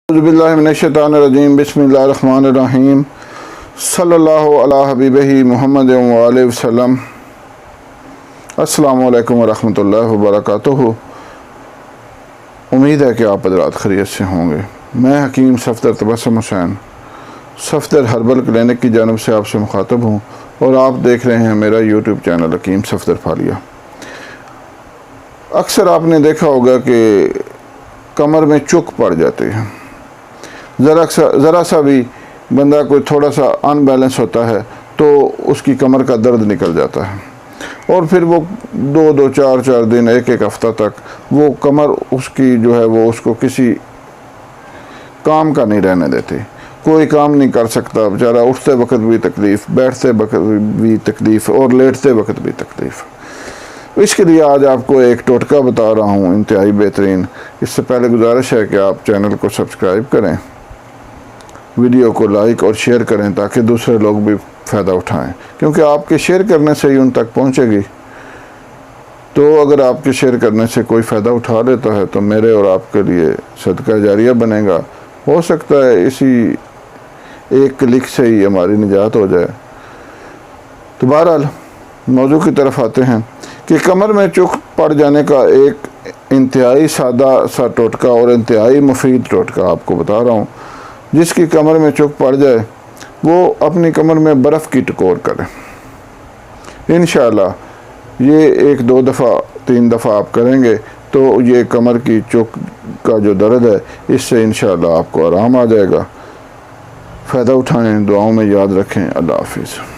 बिस्मिल्लाहिर्रहमानिर्रहीम बिस्मिल्लाहिर्रहमानिर्रहीम सल्लल्लाहु अला हबीबिही मुहम्मद व आलिहि वसल्लम। अस्सलामु अलैकुम वरहमतुल्लाहि वबरकातुहू। उम्मीद है कि आप हज़रात खैरियत से होंगे। मैं हकीम सफदर तबस्सुम हुसैन सफदर हर्बल क्लिनिक की जानब से आपसे मुखातब हूँ और आप देख रहे हैं मेरा यूट्यूब चैनल हकीम सफदर फालिया। अक्सर आपने देखा होगा कि कमर में चुक पड़ जाती है। ज़रा सा भी बंदा कोई थोड़ा सा अनबैलेंस होता है तो उसकी कमर का दर्द निकल जाता है और फिर वो दो चार दिन एक हफ्ता तक वो कमर उसकी जो है वो उसको किसी काम का नहीं रहने देती। कोई काम नहीं कर सकता बेचारा, उठते वक्त भी तकलीफ़, बैठते वक्त भी तकलीफ़ और लेटते वक्त भी तकलीफ़। इसके लिए आज आपको एक टोटका बता रहा हूँ इंतहाई बेहतरीन। इससे पहले गुजारिश है कि आप चैनल को सब्सक्राइब करें, वीडियो को लाइक और शेयर करें ताकि दूसरे लोग भी फ़ायदा उठाएं, क्योंकि आपके शेयर करने से ही उन तक पहुंचेगी। तो अगर आपके शेयर करने से कोई फ़ायदा उठा लेता है तो मेरे और आपके लिए सदका जारिया बनेगा। हो सकता है इसी एक क्लिक से ही हमारी निजात हो जाए। तो बहरहाल मौजू की तरफ आते हैं कि कमर में चुक पड़ जाने का एक इंतहाई सादा सा टोटका और इंतहाई मुफीद टोटका आपको बता रहा हूँ। जिसकी कमर में चुक पड़ जाए वो अपनी कमर में बर्फ़ की टकोर करे। इंशाअल्लाह ये 1-2 दफ़ा 3 दफ़ा आप करेंगे तो ये कमर की चुक का जो दर्द है इससे इंशाअल्लाह आपको आराम आ जाएगा। फ़ायदा उठाएं, दुआओं में याद रखें। अल्लाह हाफिज़।